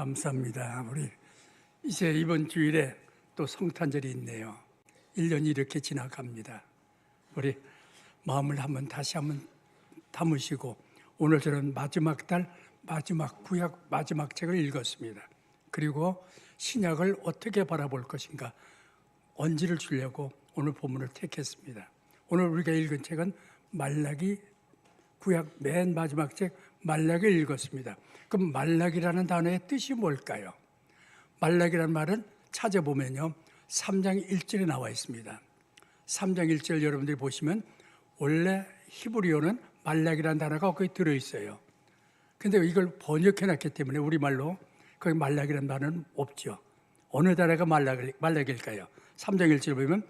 감사합니다. 우리 이제 이번 주일에 또 성탄절이 있네요. 1년이 이렇게 지나갑니다. 우리 마음을 다시 한번 담으시고, 오늘 저는 마지막 달 마지막 구약 마지막 책을 읽었습니다. 그리고 신약을 어떻게 바라볼 것인가 언지를 주려고 오늘 본문을 택했습니다. 오늘 우리가 읽은 책은 말라기, 구약 맨 마지막 책 말라기를 읽었습니다. 그럼 말라기라는 단어의 뜻이 뭘까요? 말라기라는 말은 찾아보면요, 3장 1절에 나와 있습니다. 3장 1절 여러분들이 보시면 원래 히브리어는 말라기라는 단어가 거기 들어있어요. 근데 이걸 번역해놨기 때문에 우리말로 거기 말라기라는 단어는 없죠. 어느 단어가 말라기일까요? 3장 1절 보면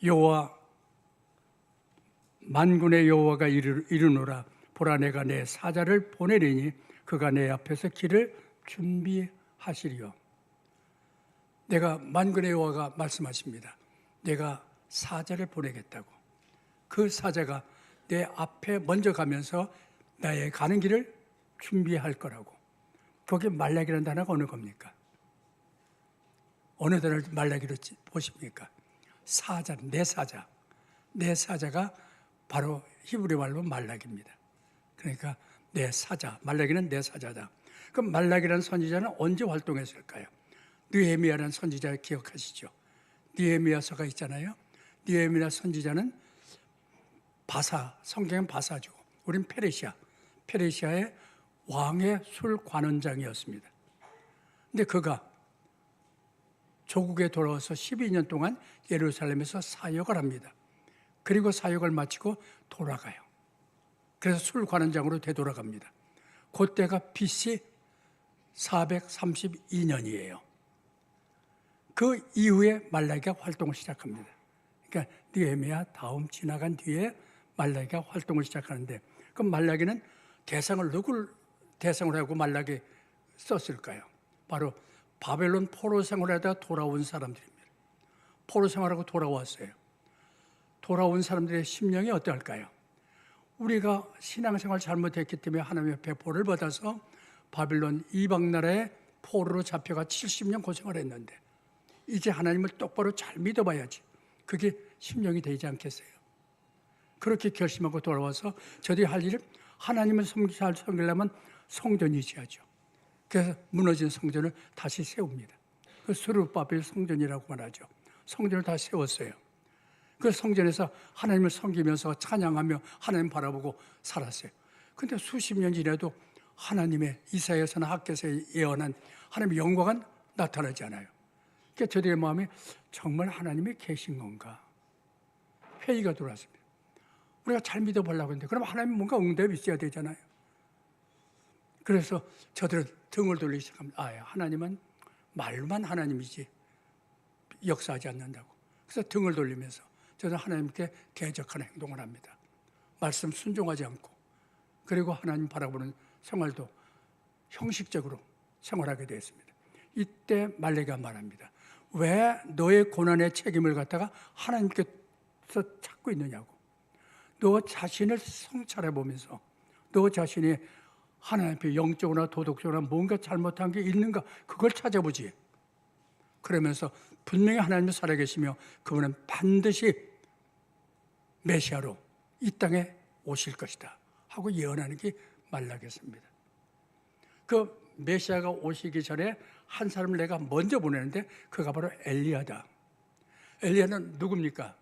여호와 만군의 여호와가 이르노라, 보라 내가 내 사자를 보내리니 그가 내 앞에서 길을 준비하시리요. 내가 만군의 여호와가 말씀하십니다. 내가 사자를 보내겠다고. 그 사자가 내 앞에 먼저 가면서 나의 가는 길을 준비할 거라고. 거기에 말라기라는 단어가 어느 겁니까? 어느 단어를 말라기로 보십니까? 사자, 내 사자. 내 사자가 바로 히브리 말로 말라기입니다. 그러니까 내 사자, 말라기는 내 사자다. 그럼 말라기라는 선지자는 언제 활동했을까요? 느헤미야라는 선지자 기억하시죠? 느헤미야서가 있잖아요. 느헤미야 선지자는 성경은 바사죠. 우린 페르시아의 왕의 술관원장이었습니다. 근데 그가 조국에 돌아와서 12년 동안 예루살렘에서 사역을 합니다. 그리고 사역을 마치고 돌아가요. 그래서 술관원장으로 되돌아갑니다. 그때가 BC 432년이에요. 그 이후에 말라기가 활동을 시작합니다. 그러니까 느헤미야 다음 지나간 뒤에 말라기가 활동을 시작하는데, 그럼 말라기는 누굴 대상으로 하고 말라기 썼을까요? 바로 바벨론 포로 생활하다가 돌아온 사람들입니다. 포로 생활하고 돌아왔어요. 돌아온 사람들의 심령이 어떨까요? 우리가 신앙생활 잘못했기 때문에 하나님의 배포를 받아서 바벨론 이방 나라의 포로로 잡혀가 70년 고생을 했는데 이제 하나님을 똑바로 잘 믿어봐야지. 그게 심령이 되지 않겠어요? 그렇게 결심하고 돌아와서 저들이 할 일은 하나님을 잘 섬기려면 성전이 있어야죠. 그래서 무너진 성전을 다시 세웁니다. 그 스룹바벨 성전이라고 말하죠. 성전을 다시 세웠어요. 그 성전에서 하나님을 섬기면서 찬양하며 하나님 바라보고 살았어요. 근데 수십 년 지나도 하나님의 이사야서나 학개서에 예언한 하나님의 영광은 나타나지 않아요. 그러니까 저들의 마음에 정말 하나님이 계신 건가? 회의가 들어왔습니다. 우리가 잘 믿어보려고 했는데 그럼 하나님 뭔가 응답이 있어야 되잖아요. 그래서 저들은 등을 돌리기 시작합니다. 하나님은 말로만 하나님이지 역사하지 않는다고. 그래서 등을 돌리면서 저는 하나님께 대적하는 행동을 합니다. 말씀 순종하지 않고, 그리고 하나님 바라보는 생활도 형식적으로 생활하게 되었습니다. 이때 말라기가 말합니다. 왜 너의 고난의 책임을 갖다가 하나님께서 찾고 있느냐고. 너 자신을 성찰해 보면서 너 자신이 하나님 앞에 영적으로나 도덕적으로나 뭔가 잘못한 게 있는가, 그걸 찾아보지. 그러면서 분명히 하나님이 살아계시며 그분은 반드시 메시아로 이 땅에 오실 것이다 하고 예언하는 게 말라기였습니다. 그 메시아가 오시기 전에 한 사람을 내가 먼저 보내는데 그가 바로 엘리야다. 엘리야는 누굽니까?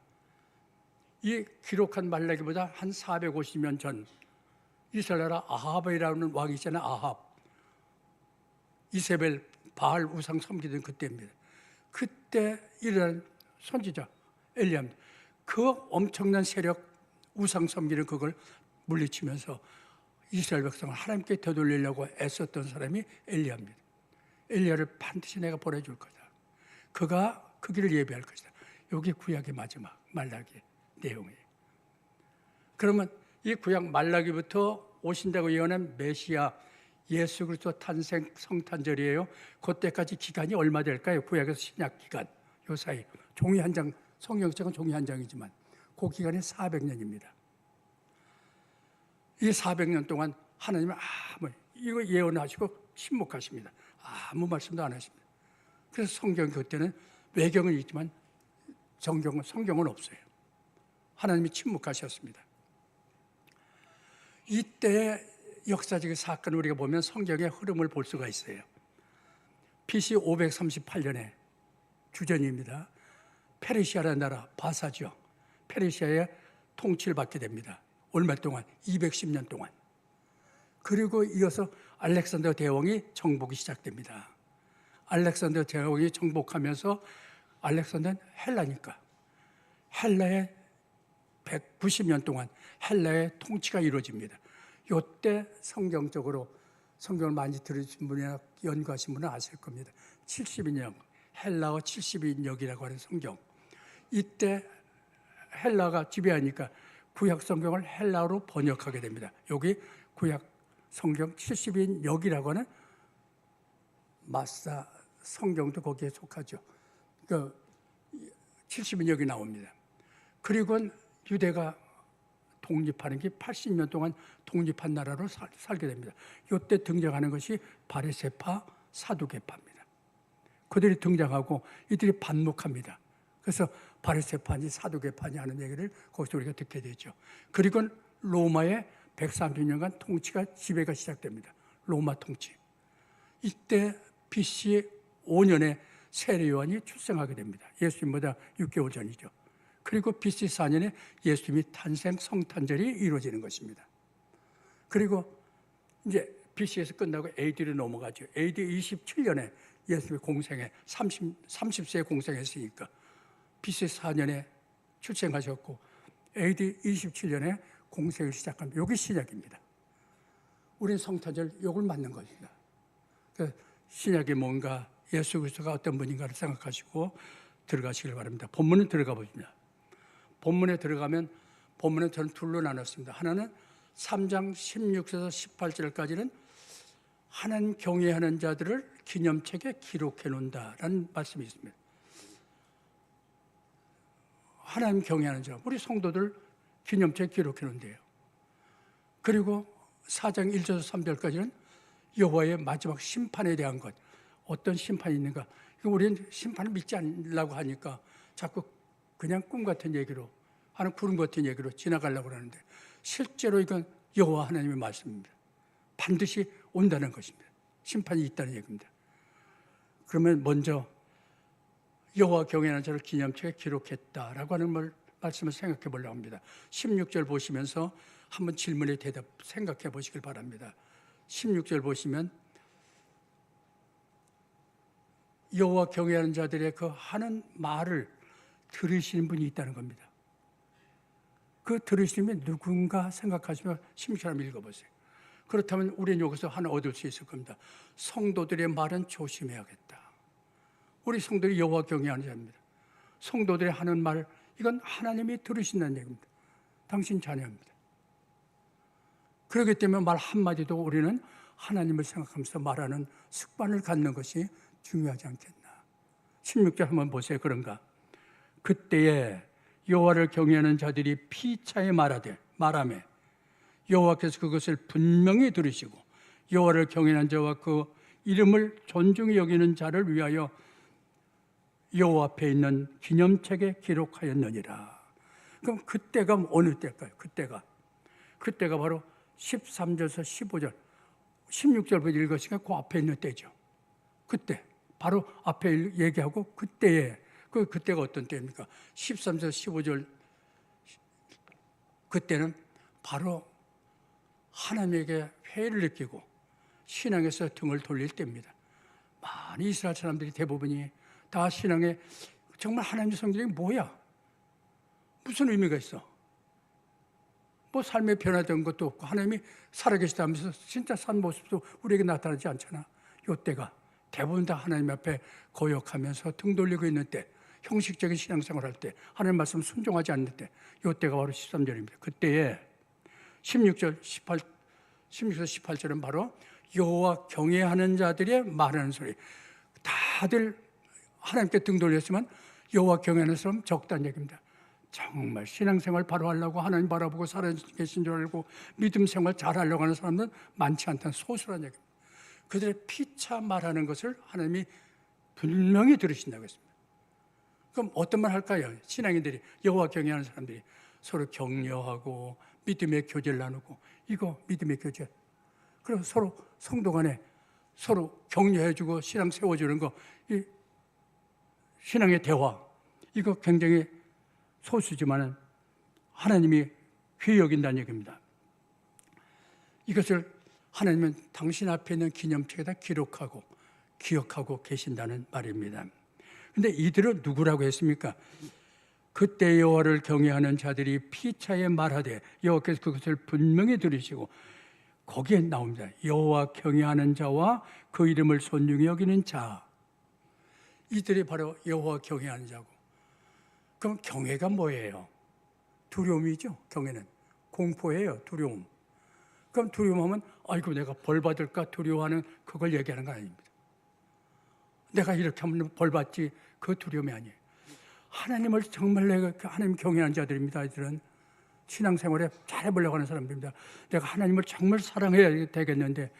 이 기록한 말라기보다 한 450년 전 이스라엘 나라 아합이라는 왕이 있잖아요. 아합, 이세벨, 바알 우상 섬기던 그때입니다. 그때 일어난 선지자 엘리야입니다. 그 엄청난 세력, 우상 섬기는 그걸 물리치면서 이스라엘 백성을 하나님께 되돌리려고 애썼던 사람이 엘리야입니다. 엘리야를 반드시 내가 보내줄 거다. 그가 그 길을 예비할 것이다. 여기 구약의 마지막 말라기 내용이에요. 그러면 이 구약 말라기부터 오신다고 예언한 메시아 예수 그리스도 탄생 성탄절이에요. 그때까지 기간이 얼마 될까요? 구약에서 신약 기간, 요 사이 종이 한 장, 성경책은 종이 한 장이지만 그 기간이 400년입니다. 이 400년 동안 하나님은 이거 예언하시고 침묵하십니다. 아무 말씀도 안 하십니다. 그래서 성경 그때는 외경은 있지만 성경은 없어요. 하나님이 침묵하셨습니다. 이때 역사적인 사건을 우리가 보면 성경의 흐름을 볼 수가 있어요. BC 538년에 주전입니다. 페르시아라는 나라 바사죠. 페르시아의 통치를 받게 됩니다. 얼마 동안? 210년 동안. 그리고 이어서 알렉산더 대왕이 정복이 시작됩니다. 알렉산더 대왕이 정복하면서 알렉산더는 헬라니까 헬라의 190년 동안 헬라의 통치가 이루어집니다. 이때 성경적으로 성경을 많이 들으신 분이나 연구하신 분은 아실 겁니다. 70인역, 헬라어 70인역이라고 하는 성경. 이때 헬라가 지배하니까 구약 성경을 헬라어로 번역하게 됩니다. 여기 구약 성경 70인역이라고 하는 마사 성경도 거기에 속하죠. 그 70인역이 나옵니다. 그리고 유대가 독립하는 게 80년 동안 독립한 나라로 살게 됩니다. 이때 등장하는 것이 바리새파, 사두개파입니다. 그들이 등장하고 이들이 반목합니다. 그래서 바리새파니 사두개파니 하는 얘기를 거기서 우리가 듣게 되죠. 그리고 로마의 130년간 통치가 지배가 시작됩니다. 로마 통치. 이때 BC 5년에 세례 요한이 출생하게 됩니다. 예수님보다 6개월 전이죠. 그리고 BC 4년에 예수님이 탄생 성탄절이 이루어지는 것입니다. 그리고 이제 BC에서 끝나고 AD로 넘어가죠. AD 27년에 예수님이 공생에 30세에 공생했으니까 BC 4년에 출생하셨고 AD 27년에 공생을 시작합니다. 여기 시작입니다. 우리는 성탄절 요걸 맞는 것입니다. 신약이 뭔가 예수 그리스도가 어떤 분인가를 생각하시고 들어가시길 바랍니다. 본문은 들어가 보십니다. 본문에 들어가면 본문은 저는 둘로 나눴습니다. 하나는 3장 16절에서 18절까지는 하나님 경외하는 자들을 기념책에 기록해 놓는다라는 말씀이 있습니다. 하나님 경외하는 자, 우리 성도들 기념책에 기록해 놓는데요. 그리고 4장 1절에서 3절까지는 여호와의 마지막 심판에 대한 것, 어떤 심판이 있는가. 우리는 심판을 믿지 않으려고 하니까 자꾸 그냥 꿈 같은 얘기로 하는 구름 같은 얘기로 지나가려고 하는데 실제로 이건 여호와 하나님의 말씀입니다. 반드시 온다는 것입니다. 심판이 있다는 얘기입니다. 그러면 먼저 여호와 경외하는 자를 기념책에 기록했다라고 하는 말씀을 생각해 보려고 합니다. 16절 보시면서 한번 질문에 대답 생각해 보시길 바랍니다. 16절 보시면 여호와 경외하는 자들의 그 하는 말을 들으시는 분이 있다는 겁니다. 그 들으시면 누군가 생각하시면 16절 한번 읽어보세요. 그렇다면 우리는 여기서 하나 얻을 수 있을 겁니다. 성도들의 말은 조심해야겠다. 우리 성도들이 여호와 경외하는 자입니다. 성도들이 하는 말, 이건 하나님이 들으신다는 얘기입니다. 당신 자녀입니다. 그렇기 때문에 말 한마디도 우리는 하나님을 생각하면서 말하는 습관을 갖는 것이 중요하지 않겠나. 16절 한번 보세요. 그런가? 그때에 여호와를 경외하는 자들이 피차에 말하며 여호와께서 그것을 분명히 들으시고 여호와를 경외하는 자와 그 이름을 존중히 여기는 자를 위하여 여호와 앞에 있는 기념책에 기록하였느니라. 그럼 그때가 어느 때일까요? 그때가 바로 13절에서 15절 16절부터 읽으시니까 그 앞에 있는 때죠. 그때 바로 앞에 얘기하고 그때에 그때가 어떤 때입니까? 13절 15절 그때는 바로 하나님에게 회의를 느끼고 신앙에서 등을 돌릴 때입니다. 많은 이스라엘 사람들이 대부분이 다 신앙에 정말 하나님의 성경이 뭐야? 무슨 의미가 있어? 뭐 삶의 변화된 것도 없고 하나님이 살아계시다면서 진짜 산 모습도 우리에게 나타나지 않잖아. 이때가 대부분 다 하나님 앞에 거역하면서 등 돌리고 있는 때, 형식적인 신앙생활할 때, 하나님 말씀 순종하지 않는 때, 이때가 바로 13절입니다. 그때에 16절, 18절은 바로 여호와 경외하는 자들의 말하는 소리. 다들 하나님께 등 돌렸지만 여호와 경외하는 사람 적다는 얘기입니다. 정말 신앙생활 바로 하려고 하나님 바라보고 살아계신 줄 알고 믿음 생활 잘 하려고 하는 사람은 많지 않다는 소수란 얘기입니다. 그들의 피차 말하는 것을 하나님이 분명히 들으신다고 했습니다. 그럼 어떤 말 할까요? 신앙인들이, 여호와 경외하는 사람들이 서로 격려하고 믿음의 교제를 나누고, 이거 믿음의 교제. 그리고 서로 성도 간에 서로 격려해주고 신앙 세워주는 거, 이 신앙의 대화, 이거 굉장히 소수지만 하나님이 귀히 여긴다는 얘기입니다. 이것을 하나님은 당신 앞에 있는 기념책에다 기록하고 기억하고 계신다는 말입니다. 그런데 이들은 누구라고 했습니까? 그때 여호와를 경외하는 자들이 피차에 말하되 여호와께서 그것을 분명히 들으시고, 거기에 나옵니다. 여호와 경외하는 자와 그 이름을 손중히 여기는 자. 이들이 바로 여호와 경외하는 자고. 그럼 경외가 뭐예요? 두려움이죠. 경외는 공포예요. 두려움. 그럼 두려움하면 아이고 내가 벌 받을까 두려워하는 그걸 얘기하는 거 아닙니다. 내가 이렇게 하면 벌 받지, 그 두려움이 아니에요. 하나님을 정말 내가 하나님 경외하는 자들입니다. 이들은 신앙생활에 잘해보려고 하는 사람들입니다. 내가 하나님을 정말 사랑해야 되겠는데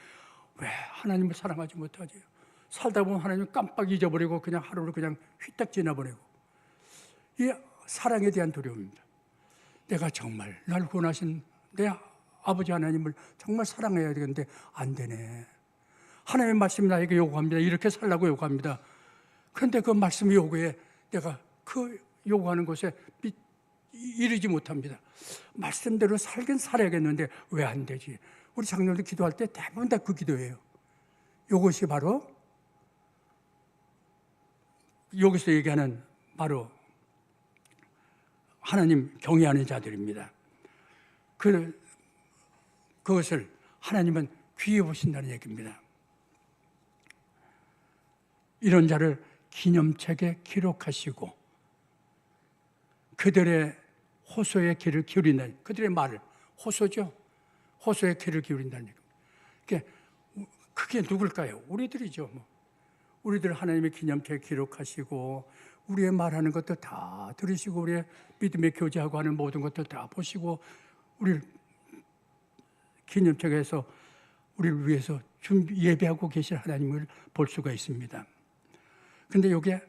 왜 하나님을 사랑하지 못하지? 살다 보면 하나님 깜빡 잊어버리고 그냥 하루를 그냥 휘딱 지나버리고, 이 사랑에 대한 두려움입니다. 내가 정말 날 구원하신 내 아버지 하나님을 정말 사랑해야 되는데 안 되네. 하나님의 말씀이 나에게 요구합니다. 이렇게 살라고 요구합니다. 그런데 그 말씀 요구에 내가 그 요구하는 곳에 이르지 못합니다. 말씀대로 살긴 살아야겠는데 왜 안 되지? 우리 장로들 기도할 때 대부분 다 그 기도예요. 이것이 바로 여기서 얘기하는 바로 하나님 경외하는 자들입니다. 그것을 하나님은 귀히 보신다는 얘기입니다. 이런 자를 기념책에 기록하시고 그들의 호소의 귀를 기울인다는, 그들의 말을, 호소죠. 호소의 귀를 기울인다는 얘기입니다. 그게 누굴까요? 우리들이죠. 우리들 하나님의 기념책에 기록하시고 우리의 말하는 것도 다 들으시고 우리의 믿음의 교제하고 하는 모든 것도 다 보시고 우리를 기념책에서 우리를 위해서 예배하고 계실 하나님을 볼 수가 있습니다. 근데 이게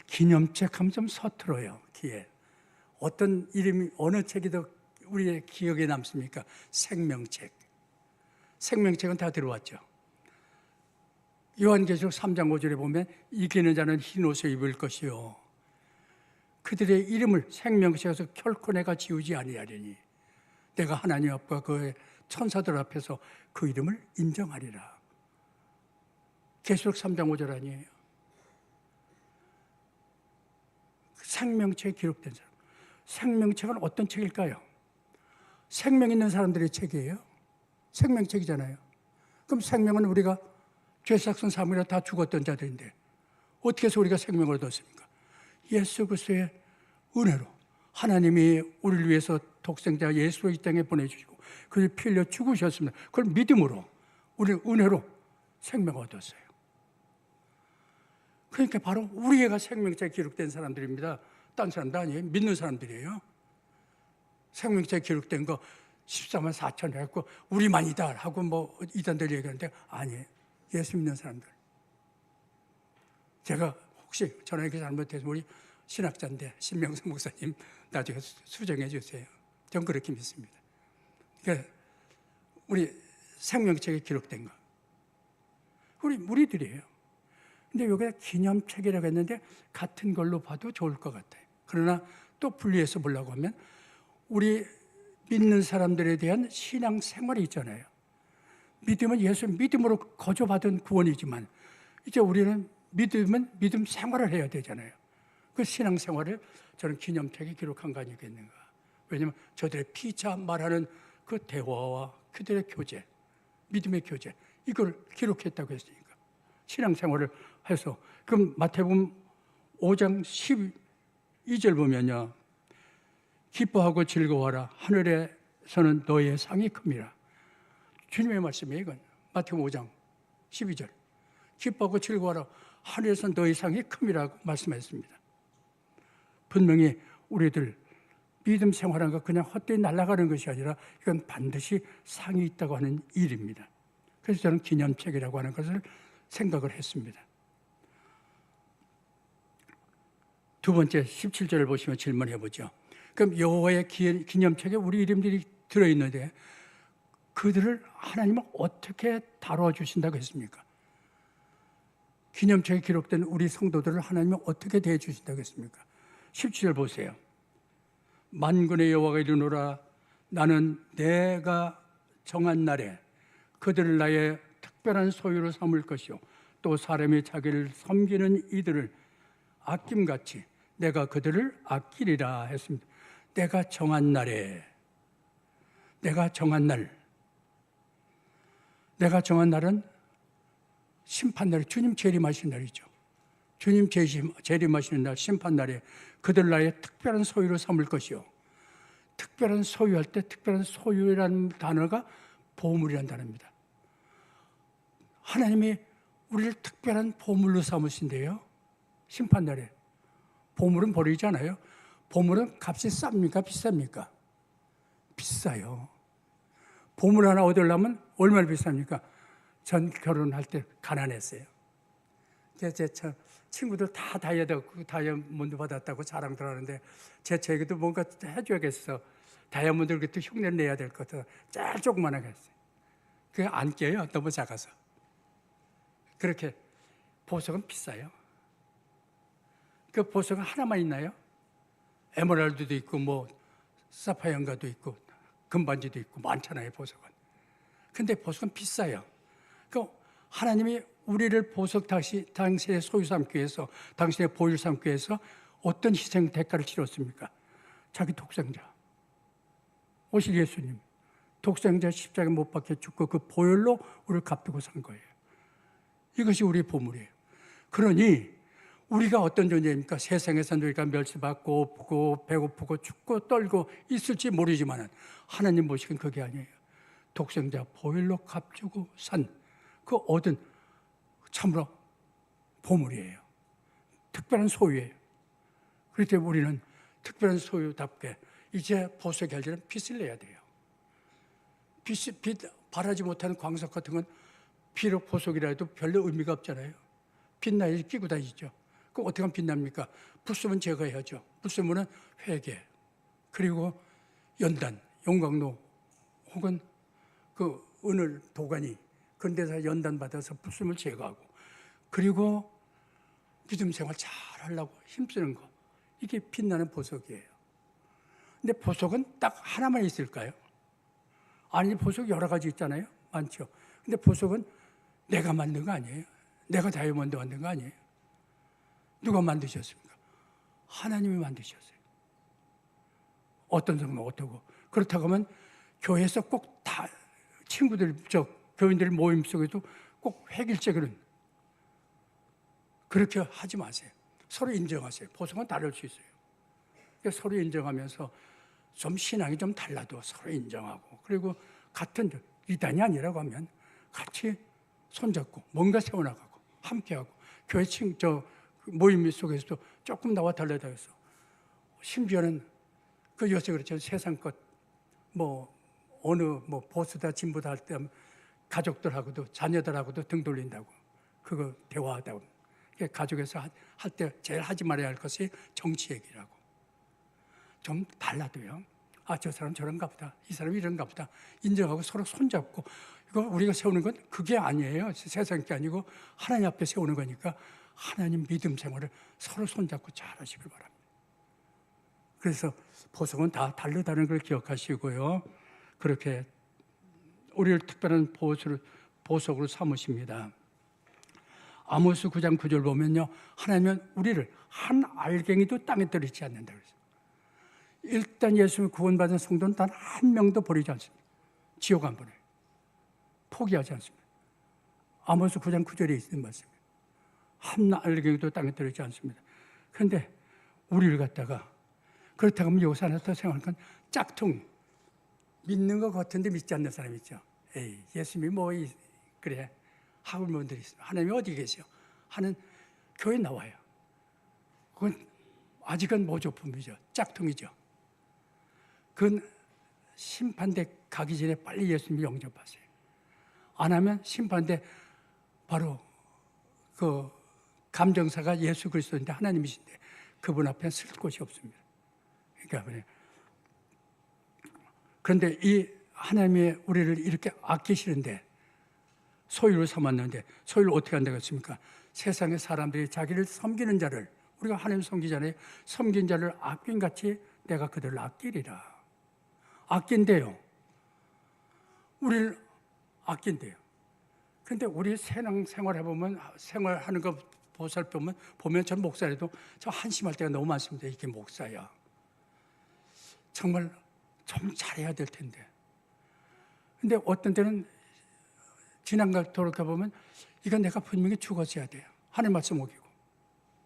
기념책 하면 좀 서툴어요. 귀에. 어떤 이름이, 어느 책이 더 우리의 기억에 남습니까? 생명책. 생명책은 다 들어왔죠. 요한계시록 3장 5절에 보면 이기는 자는 흰 옷을 입을 것이요 그들의 이름을 생명책에서 결코 내가 지우지 아니하리니 내가 하나님 앞과 그의 천사들 앞에서 그 이름을 인정하리라. 계시록 3장 5절 아니에요? 생명책에 기록된 사람. 생명책은 어떤 책일까요? 생명 있는 사람들의 책이에요. 생명책이잖아요. 그럼 생명은 우리가 죄삭선 사물이라 다 죽었던 자들인데 어떻게 해서 우리가 생명을 얻었습니까? 예수 그리스도의 은혜로 하나님이 우리를 위해서 독생자 예수를 이 땅에 보내주시고 그를 피 흘려 죽으셨습니다. 그걸 믿음으로 우리는 은혜로 생명을 얻었어요. 그러니까 바로 우리가 생명책에 기록된 사람들입니다. 딴 사람도 아니에요. 믿는 사람들이에요. 생명책에 기록된 거 14만 4천 해갖고 우리만이다 하고 이단들이 얘기하는데 아니에요. 예수 믿는 사람들. 제가 혹시 전화기 잘못해서 우리 신학자인데 신명선 목사님 나중에 수정해 주세요. 전 그렇게 믿습니다. 그러니까 우리 생명책에 기록된 거. 우리들이에요. 근데 여기가 기념책이라고 했는데 같은 걸로 봐도 좋을 것 같아요. 그러나 또 분리해서 보려고 하면 우리 믿는 사람들에 대한 신앙 생활이 있잖아요. 믿음은 예수 믿음으로 거저받은 구원이지만 이제 우리는 믿음 생활을 해야 되잖아요. 그 신앙 생활을 저는 기념책에 기록한 거 아니겠는가. 왜냐하면 저들의 피차 말하는 그 대화와 그들의 교제, 믿음의 교제, 이걸 기록했다고 했으니까 신앙 생활을 해서. 그럼 마태복음 5장 12절 보면요, 기뻐하고 즐거워하라 하늘에서는 너희의 상이 큽니다. 주님의 말씀이에요. 이건 마태복음 5장 12절. 기뻐하고 즐거워하라 하늘에서는 너희 상이 큼이라고 말씀했습니다. 분명히 우리들 믿음 생활한 거 그냥 헛되이 날아가는 것이 아니라 이건 반드시 상이 있다고 하는 일입니다. 그래서 저는 기념책이라고 하는 것을 생각을 했습니다. 두 번째 17절을 보시면 질문해 보죠. 그럼 여호와의 기념책에 우리 이름들이 들어있는데 그들을 하나님은 어떻게 다뤄주신다고 했습니까? 기념책에 기록된 우리 성도들을 하나님은 어떻게 대해주신다고 했습니까? 17절 보세요. 만군의 여호와가 이르노라 나는 내가 정한 날에 그들을 나의 특별한 소유로 삼을 것이요 또 사람이 자기를 섬기는 이들을 아낌같이 내가 그들을 아끼리라 했습니다. 내가 정한 날에, 내가 정한 날은 심판날에 주님 재림하신 날이죠. 주님 재림하시는 날, 심판날에 그들 나의 특별한 소유로 삼을 것이요. 특별한 소유할 때 특별한 소유라는 단어가 보물이라는 단어입니다. 하나님이 우리를 특별한 보물로 삼으신대요. 심판날에. 보물은 버리잖아요. 보물은 값이 쌉니까? 비쌉니까? 비싸요. 보물 하나 얻으려면 얼마나 비쌉니까? 전 결혼할 때 가난했어요. 제 친구들 다 다이아몬드 받았다고 자랑들 하는데 제 책에도 뭔가 해줘야겠어. 다이아몬드를 그때 흉내를 내야 될 것 같아서 제일 조그만하게 했어요. 그게 안 껴요. 너무 작아서. 그렇게 보석은 비싸요. 그 보석은 하나만 있나요? 에메랄드도 있고 뭐 사파이어가도 있고 금반지도 있고 많잖아요. 보석은. 근데 보석은 비싸요. 그 하나님이 우리를 보석 당신의 소유 삼기 위해서 당신의 보혈 삼기 위해서 어떤 희생 대가를 치렀습니까? 자기 독생자 오실 예수님 독생자 십자가에 못 박혀 죽고 그 보혈로 우리를 값두고 산 거예요. 이것이 우리의 보물이에요. 그러니 우리가 어떤 존재입니까? 세상에서 우리가 멸시받고 없고 배고프고 춥고 떨고 있을지 모르지만 하나님 보시기엔 그게 아니에요. 독생자 보혈로 값주고 산 그 얻은 참으로 보물이에요. 특별한 소유예요. 그렇기 때문에 우리는 특별한 소유답게 이제 보석이 할 때는 빚을 내야 돼요. 빚 바라지 못하는 광석 같은 건 비록 보석이라 해도 별로 의미가 없잖아요. 빛나야지 끼고 다니죠. 그럼 어떻게 하면 빛납니까? 불순은 제거해야죠. 불순물은 회개, 그리고 연단, 용광로 혹은 그 은을 도가니 그런 데서 연단 받아서 불순을 제거하고 그리고 믿음 생활 잘 하려고 힘쓰는 거. 이게 빛나는 보석이에요. 근데 보석은 딱 하나만 있을까요? 아니, 보석 여러 가지 있잖아요. 많죠. 근데 보석은 내가 만든 거 아니에요. 내가 다이아몬드 만든 거 아니에요. 누가 만드셨습니까? 하나님이 만드셨어요. 어떤 성도 어떠고. 그렇다고 하면 교회에서 꼭 다 친구들, 교인들 모임 속에도 꼭 획일적으로는 그렇게 하지 마세요. 서로 인정하세요. 보석은 다를 수 있어요. 그러니까 서로 인정하면서 좀 신앙이 좀 달라도 서로 인정하고 그리고 같은 이단이 아니라고 하면 같이 손잡고 뭔가 세워나가고 함께하고 교회 모임 속에서도 조금 나와 달라다 해서 심지어는 그 요새 그렇죠. 세상 것 어느 보수다 진보다 할 때 가족들하고도 자녀들하고도 등 돌린다고 그거 대화하다고 가족에서 할 때 제일 하지 말아야 할 것이 정치 얘기라고 좀 달라도요. 아, 저 사람 저런가 보다. 이 사람 이런가 보다. 인정하고 서로 손잡고 이거 우리가 세우는 건 그게 아니에요. 세상 게 아니고 하나님 앞에 세우는 거니까 하나님 믿음 생활을 서로 손잡고 잘 하시길 바랍니다. 그래서 보석은 다 다르다는 걸 기억하시고요. 그렇게 우리를 특별한 보석으로 삼으십니다. 아모스 9장 9절 보면요. 하나님은 우리를 한 알갱이도 땅에 떨어지지 않는다 그랬어요. 일단 예수님을 구원받은 성도는 단 한 명도 버리지 않습니다. 지옥 안 보내요. 포기하지 않습니다. 아모스 9장 9절에 있는 말씀이에요. 한 알갱이도 땅에 떨어지지 않습니다. 그런데 우리를 갖다가 그렇다고 하면 여기서 하나 더 생각하는 건 짝퉁. 믿는 것 같은데 믿지 않는 사람 있죠. 에이, 예수님이 그래. 학울몬들이 있어요. 하나님이 어디 계세요? 하는 교회 나와요. 그건 아직은 모조품이죠. 짝퉁이죠. 그건 심판대 가기 전에 빨리 예수님을 영접하세요. 안 하면 심판인데 바로 그 감정사가 예수 그리스도인데 하나님이신데 그분 앞에 쓸 곳이 없습니다. 그러니까 그런데 이 하나님이 우리를 이렇게 아끼시는데 소유를 삼았는데 소유를 어떻게 한다고 했습니까? 세상의 사람들이 자기를 섬기는 자를 우리가 하나님 섬기잖아요. 섬긴 자를 아낀같이 내가 그들을 아끼리라. 아낀대요. 우리를 아낀대요. 근데 우리 생활해보면 생활하는 거 보면 전 목사라도 저 한심할 때가 너무 많습니다. 이게 목사야. 정말 좀 잘해야 될 텐데. 근데 어떤 때는 지난날 돌아가보면 이건 내가 분명히 죽었어야 돼요. 하나님 말씀 어기고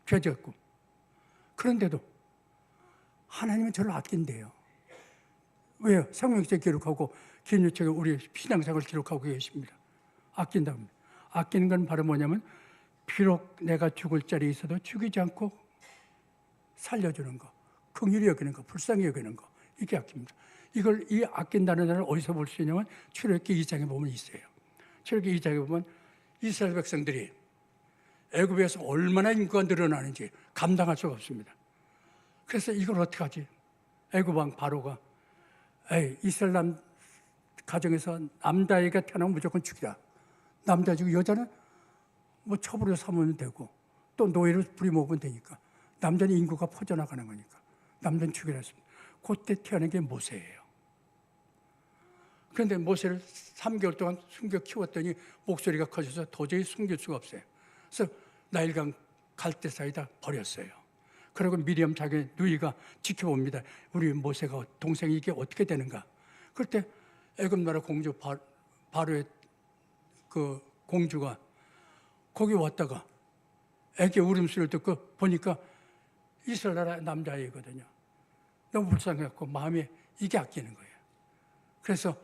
죄졌고. 그런데도 하나님은 저를 아낀대요. 왜요? 성경책에 기록하고 기념책에 우리 신앙생활을 기록하고 계십니다. 아낀다고 합니다. 아끼는 건 바로 뭐냐면 비록 내가 죽을 자리에 있어도 죽이지 않고 살려주는 거, 긍휼히 여기는 거, 불쌍히 여기는 거, 이게 아낍니다. 이걸 이 아낀다는 단어를 어디서 볼 수 있냐면 출애굽기 2장에 보면 있어요. 출애굽기 2장에 보면 이스라엘 백성들이 애굽에서 얼마나 인구가 늘어나는지 감당할 수가 없습니다. 그래서 이걸 어떻게 하지? 애굽 왕 바로가 이스라엘 가정에서 남자아이가 태어나면 무조건 죽이라. 남자 죽이고 여자는 뭐 처부로 삼으면 되고 또 노예로 부려먹으면 되니까 남자는 인구가 퍼져나가는 거니까 남자는 죽이라 했습니다. 그때 태어난 게 모세예요. 그런데 모세를 3개월 동안 숨겨 키웠더니 목소리가 커져서 도저히 숨길 수가 없어요. 그래서 나일강 갈대 사이다 버렸어요. 그리고 미리암 자기 누이가 지켜봅니다. 우리 모세가 동생이 이게 어떻게 되는가. 그럴 때 애굽 나라 공주 바로의 그 공주가 거기 왔다가 애기 울음소리를 듣고 보니까 이스라엘 나라 남자아이거든요. 너무 불쌍해갖고 마음에 이게 아끼는 거예요. 그래서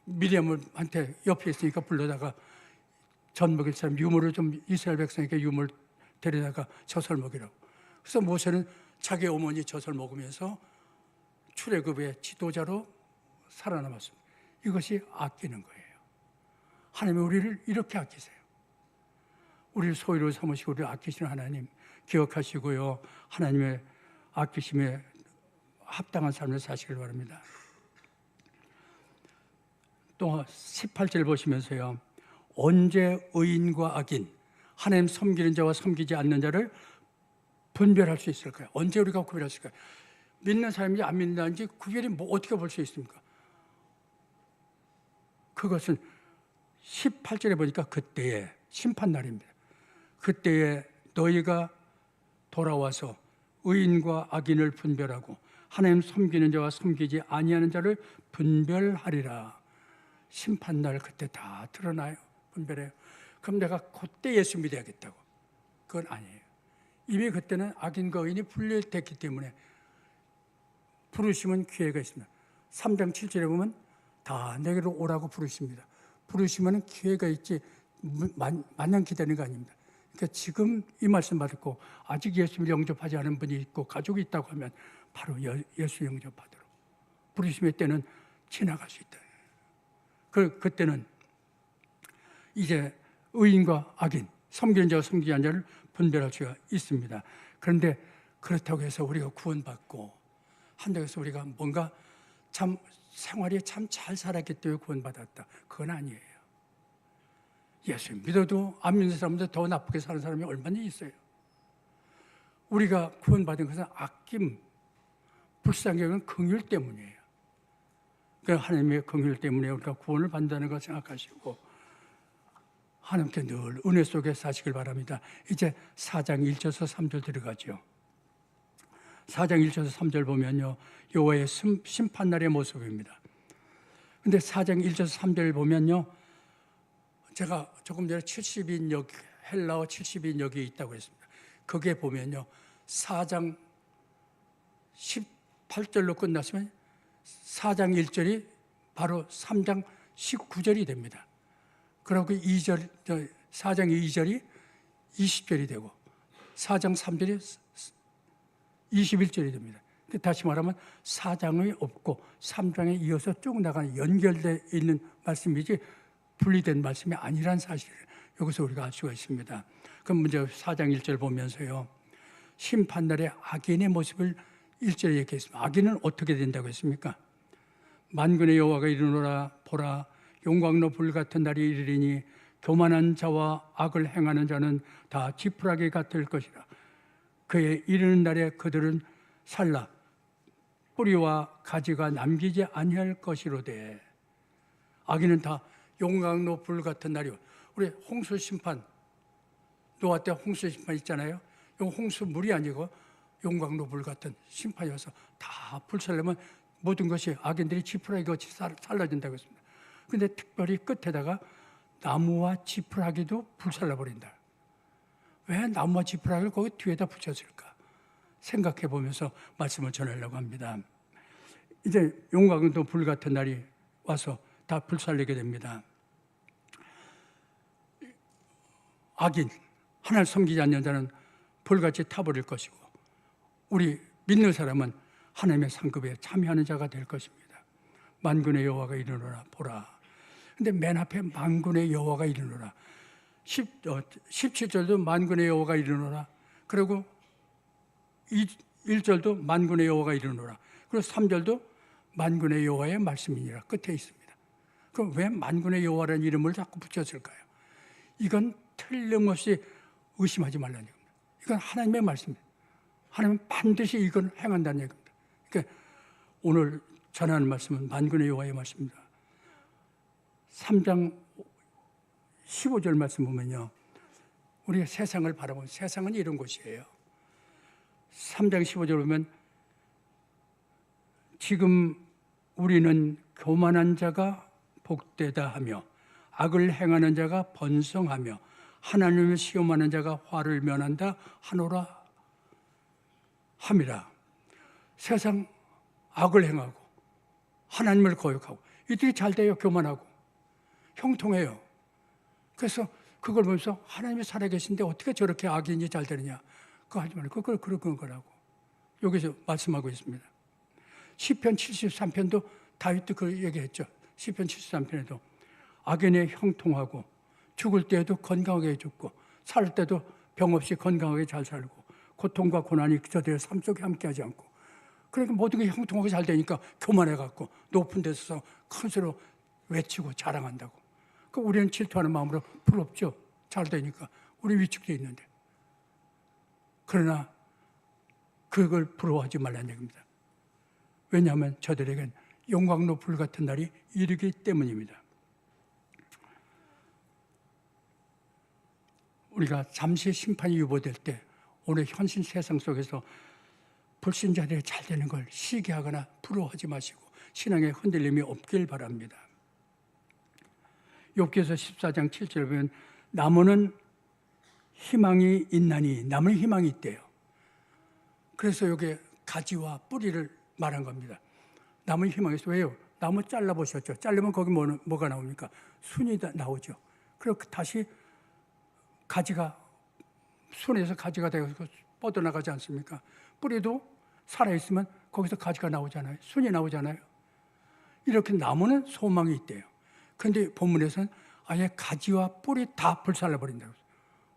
미리암한테 옆에 있으니까 불러다가 전 먹일 사람 유물을 좀 이스라엘 백성에게 유물 데려다가 젖을 먹이라고. 그래서 모세는 자기 어머니 젖을 먹으면서 출애굽의 지도자로 살아남았습니다. 이것이 아끼는 거예요. 하나님이 우리를 이렇게 아끼세요. 우리를 소유로 삼으시고 우리를 아끼시는 하나님 기억하시고요. 하나님의 아끼심에 합당한 삶을 사시길 바랍니다. 또 18절 보시면서요. 언제 의인과 악인, 하나님 섬기는 자와 섬기지 않는 자를 분별할 수 있을까요? 언제 우리가 구별할 수 있을까요? 믿는 사람인지 안 믿는 사람인지 구별이 어떻게 볼 수 있습니까? 그것은 18절에 보니까 그때의 심판날입니다. 그때에 너희가 돌아와서 의인과 악인을 분별하고 하나님 섬기는 자와 섬기지 아니하는 자를 분별하리라. 심판날 그때 다 드러나요. 분별해요. 그럼 내가 그때 예수 믿어야겠다고. 그건 아니에요. 이미 그때는 악인과 의인이 분리됐기 때문에 부르심은 기회가 있습니다. 3장 7절에 보면 다 내게로 오라고 부르십니다. 부르시면 기회가 있지 마냥 기다리는 거 아닙니다. 그러니까 지금 이 말씀 받고 아직 예수를 영접하지 않은 분이 있고 가족이 있다고 하면 바로 예수 영접하도록 부르심의 때는 지나갈 수 있다. 그때는 이제 의인과 악인, 섬기는 자와 섬기지 않는 자를 분별할 수가 있습니다. 그런데 그렇다고 해서 우리가 구원받고 한다고 해서 우리가 뭔가 참 생활이 참 잘 살았기 때문에 구원받았다. 그건 아니에요. 예수 믿어도 안 믿는 사람보다 더 나쁘게 사는 사람이 얼마나 있어요. 우리가 구원받은 것은 아낌, 불쌍히 여기는 긍휼 때문이에요. 그러니까 하나님의 긍휼 때문에 우리가 구원을 받는다는 걸 생각하시고 하나님께 늘 은혜 속에 사시길 바랍니다. 이제 4장 1절에서 3절 들어가죠. 4장 1절에서 3절 보면요. 여호와의 심판날의 모습입니다. 근데 4장 1절에서 3절 보면요. 제가 조금 전에 70인역, 헬라어 70인역이 있다고 했습니다. 거기에 보면요. 4장 18절로 끝났으면 4장 1절이 바로 3장 19절이 됩니다. 그리고 4장 2절이 20절이 되고 4장 3절이 21절이 됩니다. 다시 말하면 4장이 없고 3장에 이어서 쭉 나가는 연결되어 있는 말씀이지 분리된 말씀이 아니란 사실을 여기서 우리가 알 수가 있습니다. 그럼 먼저 4장 1절 보면서요. 심판날의 악인의 모습을 1절에 얘기했습니다. 악인은 어떻게 된다고 했습니까? 만군의 여호와가 이르노라 보라 용광로 불같은 날이 이르리니 교만한 자와 악을 행하는 자는 다 지푸라기 같을 것이라. 그의 이르는 날에 그들은 살라 뿌리와 가지가 남기지 아니할 것이로되. 악인은 다 용광로 불 같은 날이요. 우리 홍수 심판 노아 때 홍수 심판 있잖아요. 이 홍수 물이 아니고 용광로 불 같은 심판이어서 다 불살려면 모든 것이 악인들이 지푸라기 같이 살라진다고 했습니다. 그런데 특별히 끝에다가 나무와 지푸라기도 불살라버린다. 왜 나무와 지푸라기를 거기 뒤에다 붙였을까 생각해 보면서 말씀을 전하려고 합니다. 이제 용광로 불 같은 날이 와서 다 불살리게 됩니다. 악인, 하나님을 섬기지 않는 자는 불같이 타버릴 것이고 우리 믿는 사람은 하나님의 상급에 참여하는 자가 될 것입니다. 만군의 여호와가 이르노라 보라. 근데 맨 앞에 만군의 여호와가 이르노라. 17절도 만군의 여호와가 이르노라. 그리고 1절도 만군의 여호와가 이르노라. 그리고 3절도 만군의 여호와의 말씀이니라 끝에 있습니다. 그럼 왜 만군의 여호와라는 이름을 자꾸 붙였을까요? 이건 틀림없이 의심하지 말라는 얘기입니다. 이건 하나님의 말씀입니다. 하나님은 반드시 이건 행한다는 얘기입니다. 그러니까 오늘 전하는 말씀은 만군의 여호와의 말씀입니다. 3장 15절 말씀 보면요. 우리가 세상을 바라보면 세상은 이런 곳이에요. 3장 15절 보면 지금 우리는 교만한 자가 복되다 하며 악을 행하는 자가 번성하며 하나님을 시험하는 자가 화를 면한다 하노라 함이라. 세상 악을 행하고 하나님을 거역하고 이들이 잘 돼요. 교만하고 형통해요. 그래서 그걸 보면서 하나님이 살아계신데 어떻게 저렇게 악인이 잘 되느냐. 그거 하지 말고 그걸 그런 거라고 여기서 말씀하고 있습니다. 시편 73편도 다윗도 그 얘기했죠. 시편 73편에도 악인의 형통하고 죽을 때에도 건강하게 죽고 살 때도 병 없이 건강하게 잘 살고 고통과 고난이 저들의 삶 속에 함께하지 않고 그러니까 모든 게 형통하게 잘 되니까 교만해갖고 높은 데서 큰 소리로 외치고 자랑한다고. 그 우리는 질투하는 마음으로 부럽죠. 잘 되니까 우리 위축되어 있는데. 그러나 그걸 부러워하지 말라는 얘기입니다. 왜냐하면 저들에겐 용광로 불 같은 날이 이르기 때문입니다. 우리가 잠시 심판이 유보될 때 오늘 현실 세상 속에서 불신자들이 잘 되는 걸 시기하거나 부러워하지 마시고 신앙에 흔들림이 없길 바랍니다. 욥기서 14장 7절에 보면 나무는 희망이 있나니 나무는 희망이 있대요. 그래서 여기 가지와 뿌리를 말한 겁니다. 나무는 희망이 있어요. 왜요? 나무 잘라보셨죠? 자르면 거기 뭐가 나옵니까? 순이 나오죠. 그리고 다시 가지가 순에서 가지가 되어서 뻗어나가지 않습니까? 뿌리도 살아있으면 거기서 가지가 나오잖아요. 순이 나오잖아요. 이렇게 나무는 소망이 있대요. 그런데 본문에서는 아예 가지와 뿌리 다 불살라버린다고 했어요.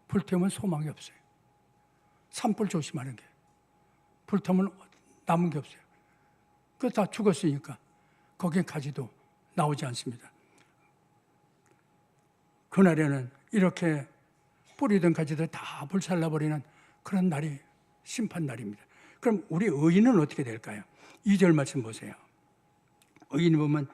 불태우면 소망이 없어요. 산불 조심하는 게. 불태우면 남은 게 없어요. 그거 다 죽었으니까 거기에 가지도 나오지 않습니다. 그날에는 이렇게 뿌리든 가지든 다 불살라버리는 그런 날이 심판날입니다. 그럼 우리 의인은 어떻게 될까요? 2절 말씀 보세요. 의인을 보면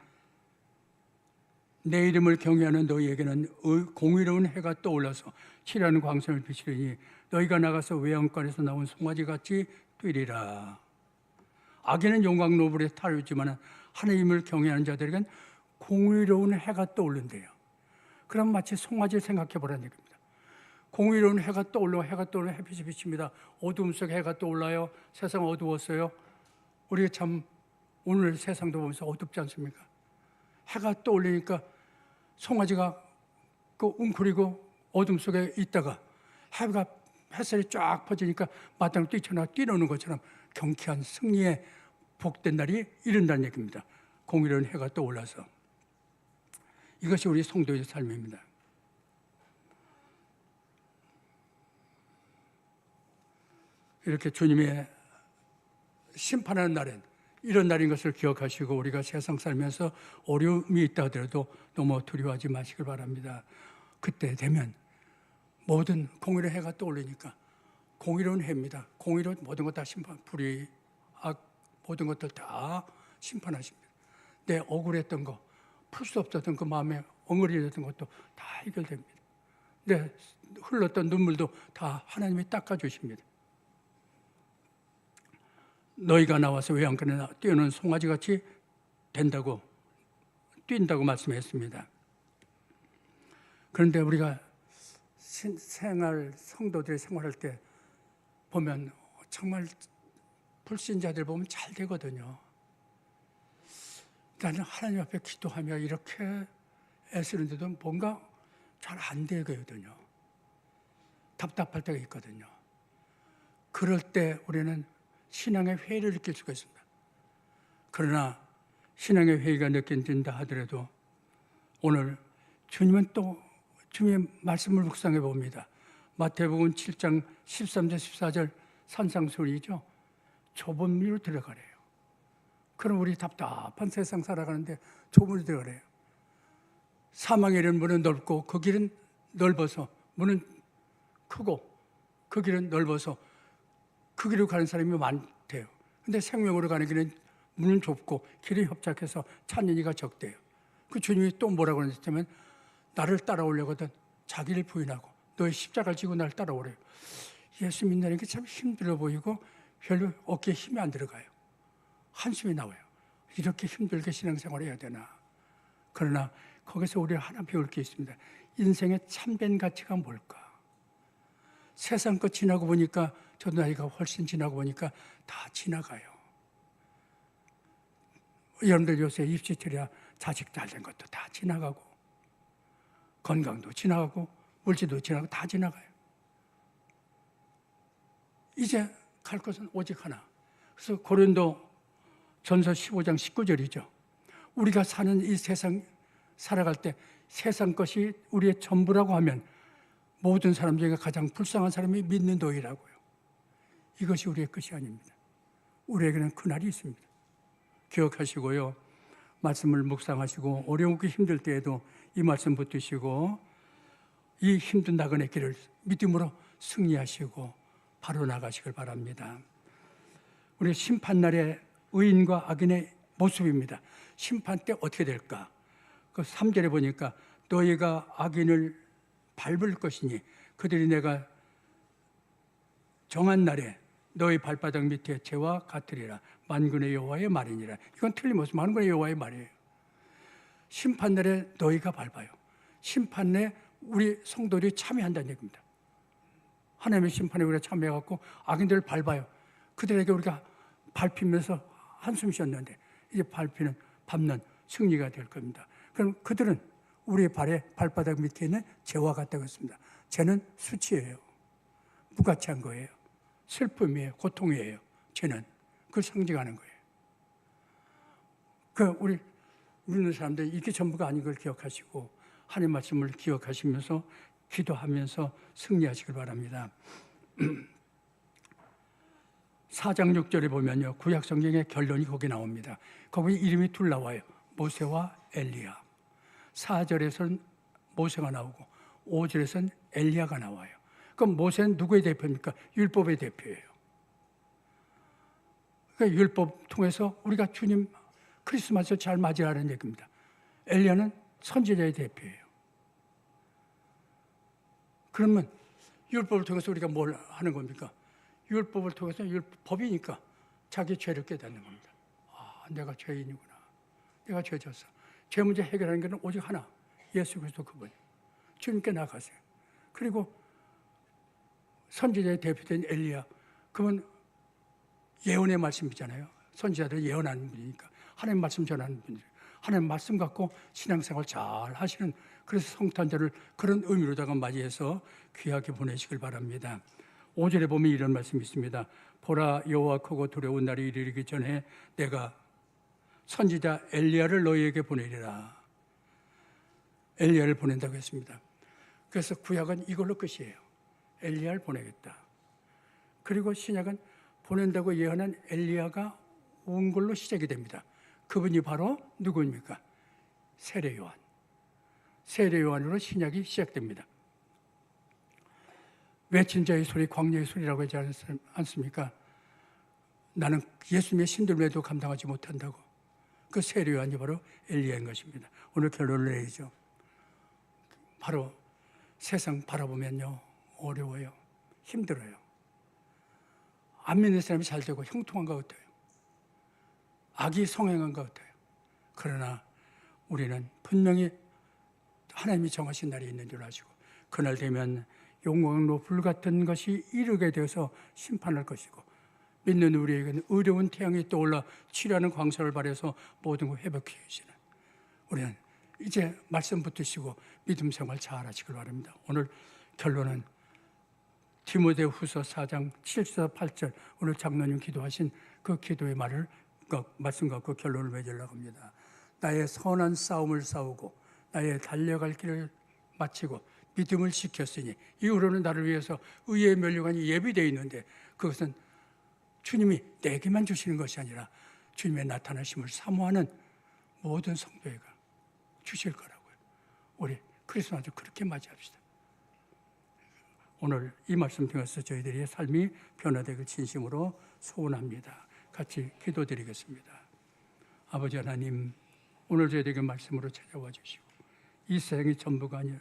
내 이름을 경외하는 너희에게는 공의로운 해가 떠올라서 칠하는 광선을 비추리니 너희가 나가서 외양간에서 나온 송아지같이 뛰리라. 악인은 용광로불에 타르지만 하나님을 경외하는 자들에겐 공의로운 해가 떠오른대요. 그럼 마치 송아지를 생각해 보라는 얘기입니다. 공의로운 해가 떠올라 햇빛이 비칩니다. 어두움 속에 해가 떠올라요. 세상 어두웠어요. 우리가 참 오늘 세상도 보면서 어둡지 않습니까? 해가 떠올리니까 송아지가 그 웅크리고 어둠 속에 있다가 햇살이 쫙 퍼지니까 마땅히 뛰쳐나 뛰노는 것처럼 경쾌한 승리의 복된 날이 이른다는 얘기입니다. 공의로운 해가 떠올라서. 이것이 우리 성도의 삶입니다. 이렇게 주님의 심판하는 날엔 이런 날인 것을 기억하시고 우리가 세상 살면서 어려움이 있다 하더라도 너무 두려워하지 마시길 바랍니다. 그때 되면 모든 공의로운 해가 떠오르니까 공의로운 해입니다. 공의로 모든 것 다 심판, 불의, 악, 모든 것들 다 심판하십니다. 내 억울했던 거, 풀 수 없었던 그 마음에 엉거리였던 것도 다 해결됩니다. 내 흘렀던 눈물도 다 하나님이 닦아주십니다. 너희가 나와서 외양간에 뛰어노는 송아지같이 된다고, 뛴다고 말씀했습니다. 그런데 우리가 성도들이 생활할 때 보면 정말 불신자들 보면 잘 되거든요. 나는 하나님 앞에 기도하며 이렇게 애쓰는데도 뭔가 잘 안 되거든요. 답답할 때가 있거든요. 그럴 때 우리는 신앙의 회의를 느낄 수가 있습니다. 그러나 신앙의 회의가 느껴진다 하더라도 오늘 주님은 또 주님의 말씀을 묵상해 봅니다. 마태복음 7장 13절 14절 산상수훈이죠. 좁은 미로 들어가래요. 그럼 우리 답답한 세상 살아가는데 좁은 미로 들어가래요. 사망에 이르는 문은 넓고 그 길은 넓어서 문은 크고 그 길은 넓어서 그 길로 가는 사람이 많대요. 근데 생명으로 가는 길은 문은 좁고 길이 협착해서 찾는 이가 적대요. 그 주님이 또 뭐라고 하냐면 나를 따라오려거든 자기를 부인하고 너의 십자가를 지고 나를 따라오래요. 예수 믿는 게 참 힘들어 보이고 별로 어깨에 힘이 안 들어가요. 한숨이 나와요. 이렇게 힘들게 신앙생활을 해야 되나. 그러나 거기서 우리가 하나 배울 게 있습니다. 인생의 참된 가치가 뭘까? 세상 것 지나고 보니까 저도 나이가 훨씬 지나고 보니까 다 지나가요. 여러분들 요새 입시철이야 자식 잘 된 것도 다 지나가고 건강도 지나가고 물질도 지나가고 다 지나가요. 이제 갈 것은 오직 하나. 그래서 고린도 전서 15장 19절이죠. 우리가 사는 이 세상 살아갈 때 세상 것이 우리의 전부라고 하면 모든 사람 중에 가장 불쌍한 사람이 믿는 도이라고요. 이것이 우리의 끝이 아닙니다. 우리에게는 그날이 있습니다. 기억하시고요. 말씀을 묵상하시고 어려우고 힘들 때에도 이 말씀 붙드시고 이 힘든 나그네 길을 믿음으로 승리하시고 바로 나가시길 바랍니다. 우리 심판날의 의인과 악인의 모습입니다. 심판 때 어떻게 될까? 그 3절에 보니까 너희가 악인을 밟을 것이니 그들이 내가 정한 날에 너희 발바닥 밑에 재와 같으리라. 만군의 여호와의 말이니라. 이건 틀림없이 만군의 여호와의 말이에요. 심판날에 너희가 밟아요. 심판에 우리 성도들이 참여한다는 얘기입니다. 하나님의 심판에 우리가 참여해갖고 악인들을 밟아요. 그들에게 우리가 밟히면서 한숨 쉬었는데 이제 밟는 승리가 될 겁니다. 그럼 그들은 우리의 발바닥 밑에 있는 재와 같다고 했습니다. 재는 수치예요. 무가치한 거예요. 슬픔이에요. 고통이에요. 죄는 그걸 상징하는 거예요. 그 우리 믿는 사람들 이게 전부가 아닌 걸 기억하시고 하나님 말씀을 기억하시면서 기도하면서 승리하시길 바랍니다. 4장 6절에 보면요. 구약 성경의 결론이 거기 나옵니다. 거기 이름이 둘 나와요. 모세와 엘리야. 4절에서는 모세가 나오고 5절에서는 엘리야가 나와요. 그럼 모세는 누구의 대표입니까? 율법의 대표예요. 그러니까 율법 통해서 우리가 주님 크리스마스를 잘 맞이하라는 얘기입니다. 엘리야는 선지자의 대표예요. 그러면 율법을 통해서 우리가 뭘 하는 겁니까? 율법을 통해서 법이니까 자기 죄를 깨닫는 겁니다. 아, 내가 죄인이구나. 내가 죄 졌어. 죄 문제 해결하는 것은 오직 하나. 예수 그리스도 그분. 주님께 나가세요. 그리고 선지자의 대표된 엘리야. 그분 예언의 말씀이잖아요. 선지자들 예언하는 분이니까. 하나님 말씀 전하는 분이에요. 하나님 말씀 갖고 신앙생활 잘 하시는 그래서 성탄절을 그런 의미로다가 맞이해서 귀하게 보내시길 바랍니다. 5절에 보면 이런 말씀이 있습니다. 보라, 여호와 크고 두려운 날이 이르기 전에 내가 선지자 엘리야를 너희에게 보내리라. 엘리야를 보낸다고 했습니다. 그래서 구약은 이걸로 끝이에요. 엘리야를 보내겠다. 그리고 신약은 보낸다고 예언한 엘리야가 온 걸로 시작이 됩니다. 그분이 바로 누구입니까? 세례 요한. 세례 요한으로 신약이 시작됩니다. 외친 자의 소리, 광야의 소리라고 하지 않습니까? 나는 예수님의 신들매도 감당하지 못한다고. 그 세례 요한이 바로 엘리야인 것입니다. 오늘 결론을 내리죠. 바로 세상 바라보면요, 어려워요. 힘들어요. 안 믿는 사람이 잘 되고 형통한 것 같아요. 악이 성행한 것 같아요. 그러나 우리는 분명히 하나님이 정하신 날이 있는 줄 아시고, 그날 되면 용광로 불같은 것이 이르게 되어서 심판할 것이고, 믿는 우리에게는 어려운 태양이 떠올라 치료하는 광선을 발해서 모든 걸 회복해 주시는, 우리는 이제 말씀 붙드시고 믿음 생활 잘 하시길 바랍니다. 오늘 결론은 디모데후서 4장 7절 8절 오늘 장로님 기도하신 그 기도의 말을 말씀 갖고 결론을 맺으려고 합니다. 나의 선한 싸움을 싸우고 나의 달려갈 길을 마치고 믿음을 지켰으니 이후로는 나를 위해서 의의 면류관이 예비되어 있는데, 그것은 주님이 내게만 주시는 것이 아니라 주님의 나타나심을 사모하는 모든 성도에게 주실 거라고요. 우리 크리스마스 그렇게 맞이합시다. 오늘 이 말씀 통해서 저희들의 삶이 변화되길 진심으로 소원합니다. 같이 기도드리겠습니다. 아버지 하나님, 오늘 저희들에게 말씀으로 찾아와 주시고 이 세상이 전부가 아니라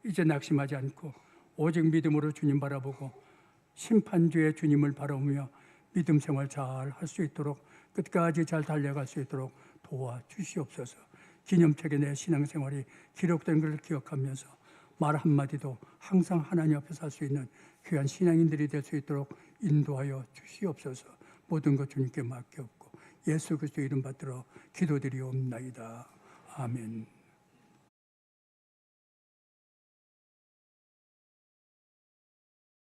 이제 낙심하지 않고 오직 믿음으로 주님 바라보고 심판주의 주님을 바라보며 믿음 생활 잘 할 수 있도록, 끝까지 잘 달려갈 수 있도록 도와주시옵소서. 기념책에 내 신앙생활이 기록된 것을 기억하면서 말 한마디도 항상 하나님 앞에서 할 수 있는 귀한 신앙인들이 될 수 있도록 인도하여 주시옵소서. 모든 것 주님께 맡겼고 예수 그리스도 이름 받들어 기도드리옵나이다. 아멘.